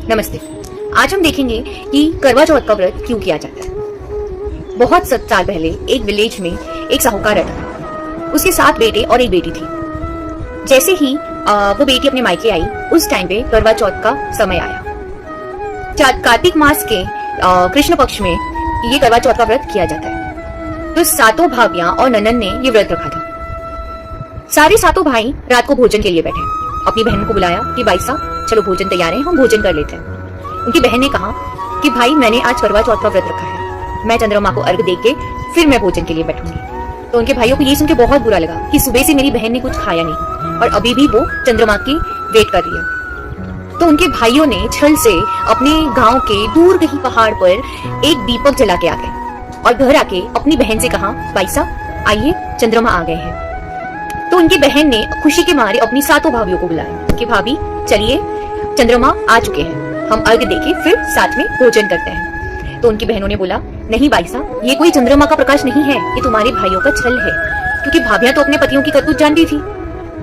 नमस्ते। आज हम देखेंगे कि करवा चौथ का व्रत क्यों किया जाता है। बहुत साल पहले एक विलेज में एक साहूकार रहता था। उसके 7 बेटे और एक बेटी थी। जैसे ही वो बेटी अपने मायके आई, उस टाइम पे करवा चौथ का समय आया। कार्तिक मास के कृष्ण पक्ष में ये करवा चौथ का व्रत किया जाता है। तो 7 भाभियां और ननन ने ये व्रत रखा था। सारे 7 भाई रात को भोजन के लिए बैठे। अपनी बहन को बुलाया कि भाई साहब चलो भोजन तैयार है, हम भोजन कर लेते हैं। उनकी बहन ने कहा कि भाई मैंने आज करवा चौथ का व्रत रखा है, मैं चंद्रमा को अर्घ दे के फिर मैं भोजन के लिए बैठूंगी। तो उनके भाइयों को ये सुन के बहुत बुरा लगा कि सुबह से मेरी बहन ने कुछ खाया नहीं और अभी भी वो चंद्रमा की वेट कर रही है। तो उनके भाइयों ने छल से अपने गांव के दूर कहीं पहाड़ पर एक दीपक जला के आ गए और घर आके अपनी बहन से कहा भाई साहब आइए चंद्रमा आ गए हैं। तो उनकी बहन ने खुशी के मारे अपनी 7 भाभियों को बुलाया कि भाभी चलिए चंद्रमा आ चुके हैं, हम अर्घ देके फिर साथ में भोजन करते हैं। तो उनकी बहनों ने बोला नहीं भाई साहब, ये कोई चंद्रमा का प्रकाश नहीं है, ये तुम्हारे भाइयों का छल है। क्योंकि भाभियां तो अपने पतियों की करतूत जानती थी।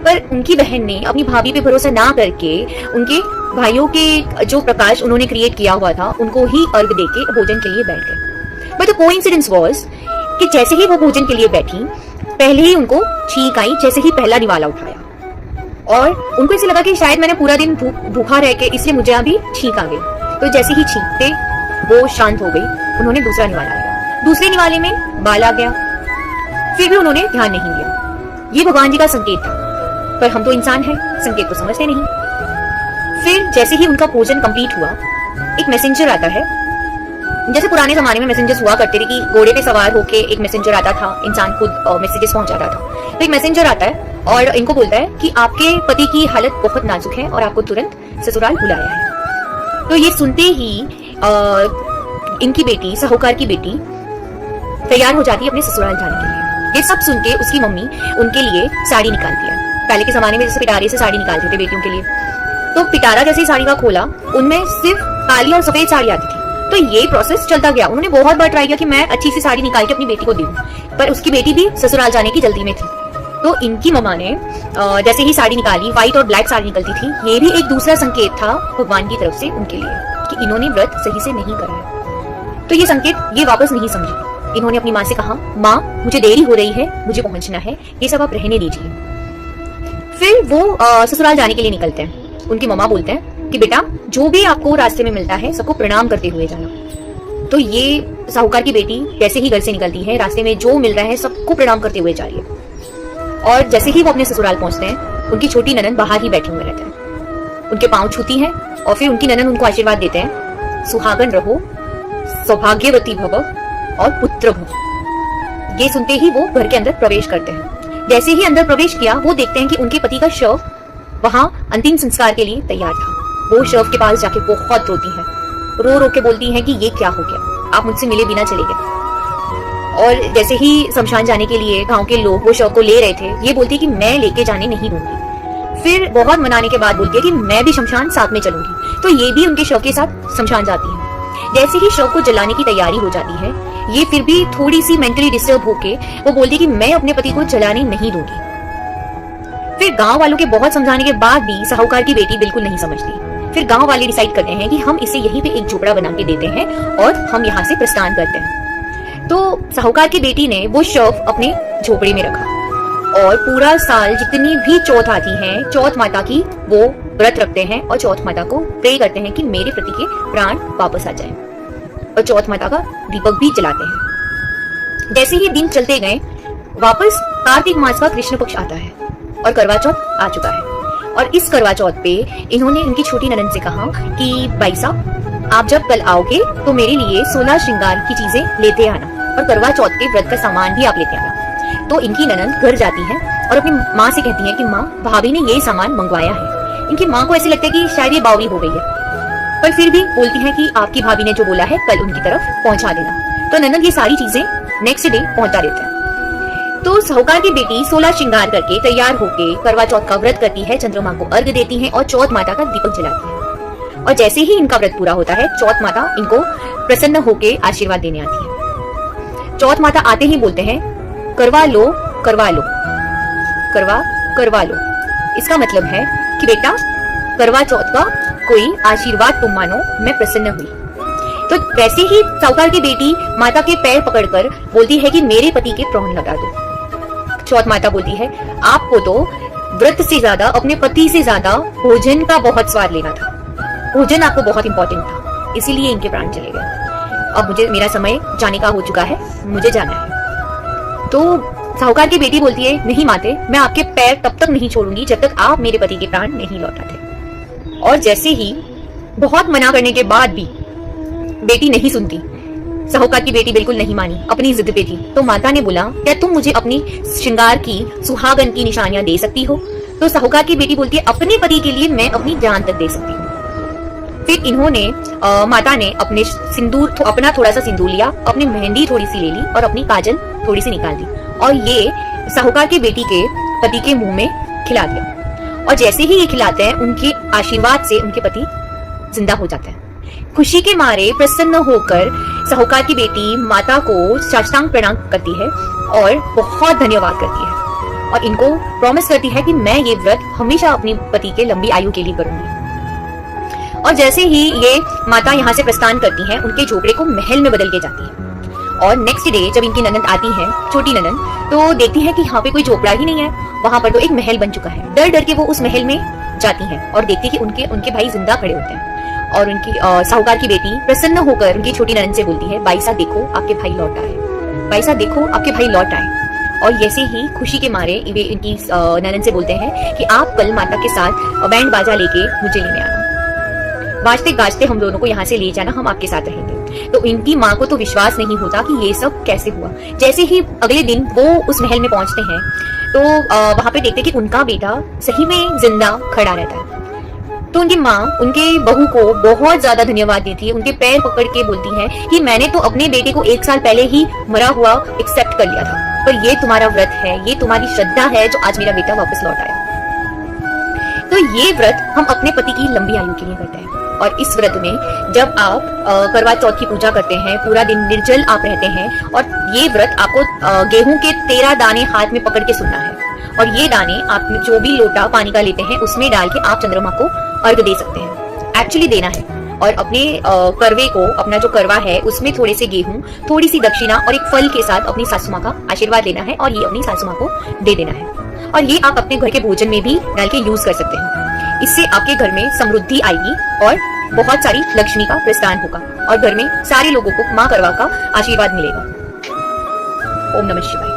पर उनकी बहन ने अपनी भाभी पे भरोसा ना करके उनके भाइयों के जो प्रकाश उन्होंने क्रिएट किया हुआ था उनको ही अर्घ देके भोजन के लिए बैठ गए। बट द कोइंसिडेंस वाज कि जैसे ही वो भोजन के लिए बैठी, पहले ही उनको छींक आई जैसे ही पहला निवाला उठाया और उनको ऐसे लगा कि शायद मैंने पूरा दिन भूखा रह के इसलिए मुझे अभी छींक आ गई। तो जैसे ही छींकते वो शांत हो गई, उन्होंने दूसरा निवाला लिया। दूसरे निवाले में बाल आ गया, फिर भी उन्होंने ध्यान नहीं दिया। ये भगवान जी का संकेत था, पर हम तो इंसान हैं, संकेत तो समझते नहीं। फिर जैसे ही उनका भोजन कंप्लीट हुआ, एक मैसेंजर आता है। जैसे पुराने जमाने में मैसेंजर्स हुआ करते थे कि घोड़े पे सवार होके एक मैसेंजर आता था, इंसान खुद मैसेजेस पहुंचाता था। तो एक मैसेंजर आता है और इनको बोलता है कि आपके पति की हालत बहुत नाजुक है और आपको तुरंत ससुराल बुलाया है। तो ये सुनते ही इनकी बेटी, साहूकार की बेटी, तैयार हो जाती है अपने ससुराल जाने के लिए। ये सब सुन के उसकी मम्मी उनके लिए साड़ी निकालती है। पहले के जमाने में जैसे पिटारे से साड़ी निकालते थे बेटियों के लिए, तो पिटारा जैसे साड़ी का खोला, उनमें सिर्फ काली और सफेद साड़ी आती थी। तो ये प्रोसेस चलता गया। उन्होंने बहुत बार ट्राई किया कि मैं अच्छी सी साड़ी निकाल के अपनी बेटी को दूं, पर उसकी बेटी भी ससुराल जाने की जल्दी में थी। तो इनकी मम्मा ने जैसे ही साड़ी निकाली, व्हाइट और ब्लैक साड़ी निकलती थी, ये भी एक दूसरा संकेत था भगवान की तरफ से उनके लिए कि इन्होंने व्रत सही से नहीं करा है। तो ये संकेत ये वापस नहीं समझी। इन्होंने अपनी माँ से कहा माँ मुझे देरी हो रही है, मुझे पहुंचना है, ये सब आप रहने दीजिए। फिर वो ससुराल जाने के लिए निकलते हैं। उनकी मम्मा बोलते हैं कि बेटा जो भी आपको रास्ते में मिलता है सबको प्रणाम करते हुए जाना। तो ये साहूकार की बेटी जैसे ही घर से निकलती है, रास्ते में जो मिल रहा है सबको प्रणाम करते हुए जा रही है। और जैसे ही वो अपने ससुराल पहुंचते हैं, उनकी छोटी ननन बाहर ही बैठे हुए रहते हैं। उनके पांव छूती हैं और फिर उनकी ननन उनको आशीर्वाद देते हैं, सुहागन रहो, सौभाग्यवती भव और पुत्र भव। ये सुनते ही वो घर के अंदर प्रवेश करते हैं। जैसे ही अंदर प्रवेश किया, वो देखते हैं कि उनके पति का शव वहां अंतिम संस्कार के लिए तैयार था। वो शव के पास जाके बहुत रोती है, रो रो के बोलती है कि ये क्या हो गया, आप मुझसे मिले बिना चले गए। और जैसे ही शमशान जाने के लिए गांव के लोग वो शव को ले रहे थे, ये बोलती है कि मैं लेके जाने नहीं दूंगी। फिर बहुत मनाने के बाद बोलती है कि मैं भी शमशान साथ में चलूंगी। तो ये भी उनके शव के साथ शमशान जाती है। जैसे ही शव को जलाने की तैयारी हो जाती है, ये फिर भी थोड़ी सी मेंटली डिस्टर्ब होके वो बोलती है कि मैं अपने पति को जलाने नहीं दूंगी। फिर गांव वालों के बहुत समझाने के बाद भी साहूकार की बेटी बिल्कुल नहीं समझती। फिर गांव वाले डिसाइड करते हैं कि हम इसे यहीं पे एक झोपड़ा बना के देते हैं और हम यहाँ से प्रस्थान करते हैं। तो साहूकार की बेटी ने वो शव अपने झोपड़े में रखा और पूरा साल जितनी भी चौथ आती है, चौथ माता की वो व्रत रखते हैं और चौथ माता को प्रे करते हैं कि मेरे पति के प्राण वापस आ जाए। और चौथ माता का दीपक भी जलाते हैं। जैसे ही दिन चलते गए, वापस कार्तिक मास का कृष्ण पक्ष आता है और करवा चौथ आ चुका है। और इस करवा चौथ पे इन्होंने इनकी छोटी ननन से कहा कि भाई साहब आप जब कल आओगे तो मेरे लिए 16 श्रृंगार की चीजें लेते आना और करवा चौथ के व्रत का सामान भी आप लेते आना। तो इनकी ननन घर जाती है और अपनी माँ से कहती है कि माँ भाभी ने यही सामान मंगवाया है। इनकी माँ को ऐसे लगता है कि शायद ये बावरी हो गई है, पर फिर भी बोलती है कि आपकी भाभी ने जो बोला है कल उनकी तरफ पहुंचा देना। तो ननन ये सारी चीजें नेक्स्ट डे पहुंचा देते हैं। तो साहूकार की बेटी 16 श्रृंगार करके तैयार होके करवा चौथ का व्रत करती है, चंद्रमा को अर्घ देती है और चौथ माता का दीपक जलाती है। और जैसे ही इनका व्रत पूरा होता है, चौथ माता इनको प्रसन्न होके आशीर्वाद देने आती है। चौथ माता आते ही बोलते हैं करवा लो करवा लो, करवा लो। इसका मतलब है कि बेटा करवा चौथ का कोई आशीर्वाद तुम मानो, मैं प्रसन्न हुई। तो वैसे ही साहूकार की बेटी माता के पैर पकड़कर बोलती है कि मेरे पति के प्राण लौटा दो। चौथ माता बोलती है आपको तो व्रत से ज्यादा, अपने पति से ज्यादा भोजन का बहुत स्वाद लेना था, भोजन आपको बहुत इंपॉर्टेंट था, इसीलिए इनके प्राण चले गए। अब मुझे, मेरा समय जाने का हो चुका है, मुझे जाना है। तो साहूकार की बेटी बोलती है नहीं माते, मैं आपके पैर तब तक नहीं छोड़ूंगी जब तक आप मेरे पति के प्राण नहीं लौटाते। और जैसे ही बहुत मना करने के बाद भी बेटी नहीं सुनती, साहूकार की बेटी बिल्कुल नहीं मानी, अपनी जिद पे थी। तो माता ने बोला क्या तुम मुझे अपनी श्रृंगार की, सुहागन की निशानियां दे सकती हो? तो साहूकार की बेटी बोलती है अपने पति के लिए मैं अपनी जान तक दे सकती हूँ। फिर इन्होंने माता ने अपने सिंदूर, अपना थोड़ा सा सिंदूर लिया, अपनी मेहंदी थोड़ी सी ले ली और अपनी काजल थोड़ी सी निकाल दी और ये साहूकार की बेटी के पति के मुंह में खिला दिया। और जैसे ही ये खिलाते हैं, उनके आशीर्वाद से उनके पति जिंदा हो जाते हैं। खुशी के मारे प्रसन्न होकर साहूकार की बेटी माता को साष्टांग प्रणाम करती है और बहुत धन्यवाद करती है और इनको प्रॉमिस करती है कि मैं ये व्रत हमेशा अपनी पति के लंबी आयु के लिए करूंगी। और जैसे ही ये माता यहाँ से प्रस्थान करती हैं, उनके झोपड़े को महल में बदल के जाती है। और नेक्स्ट डे जब इनकी ननद आती है, छोटी ननद, तो देखती है कि यहाँ पे कोई झोपड़ा ही नहीं है, वहां पर तो एक महल बन चुका है। डर डर के वो उस महल में जाती हैं और देखती है कि उनके भाई जिंदा खड़े होते हैं। और उनकी साहूकार की बेटी प्रसन्न होकर उनकी छोटी ननद से बोलती है भाई साहब देखो आपके भाई लौट आए, भाई साहब देखो आपके भाई लौट आए। और जैसे ही खुशी के मारे वे इनकी ननद से बोलते हैं कि आप कल माता के साथ बैंड बाजा लेके मुझे लेने आना, बाजते गाजते हम दोनों को यहाँ से ले जाना, हम आपके साथ रहेंगे। तो इनकी माँ को तो विश्वास नहीं होता कि ये सब कैसे हुआ। जैसे ही अगले दिन वो उस महल में पहुंचते हैं तो वहां पे देखते कि उनका बेटा सही में जिंदा खड़ा रहता है। तो उनकी माँ उनके बहू को बहुत ज्यादा धन्यवाद देती है, उनके पैर पकड़ के बोलती है कि मैंने तो अपने बेटे को 1 साल पहले ही मरा हुआ एक्सेप्ट कर लिया था, पर ये तुम्हारा व्रत है, ये तुम्हारी श्रद्धा है जो आज मेरा बेटा वापस लौट आया। तो ये व्रत हम अपने पति की लंबी आयु के लिए करते हैं। और इस व्रत में जब आप करवा चौथ की पूजा करते हैं, पूरा दिन निर्जल आप रहते हैं और ये व्रत आपको गेहूं के 13 दाने हाथ में पकड़ के सुनना है। और ये दाने आप जो भी लोटा पानी का लेते हैं उसमें डाल के आप चंद्रमा को अर्घ दे सकते हैं, एक्चुअली देना है। और अपने करवे को, अपना जो करवा है उसमें थोड़े से गेहूं, थोड़ी सी दक्षिणा और एक फल के साथ अपनी सासू माँ का आशीर्वाद लेना है और ये अपनी सासू माँ को दे देना है। और ये आप अपने घर के भोजन में भी डाल के यूज कर सकते हैं। इससे आपके घर में समृद्धि आएगी और बहुत सारी लक्ष्मी का प्रस्थान होगा और घर में सारे लोगों को माँ करवा का आशीर्वाद मिलेगा। ओम नमः शिवाय।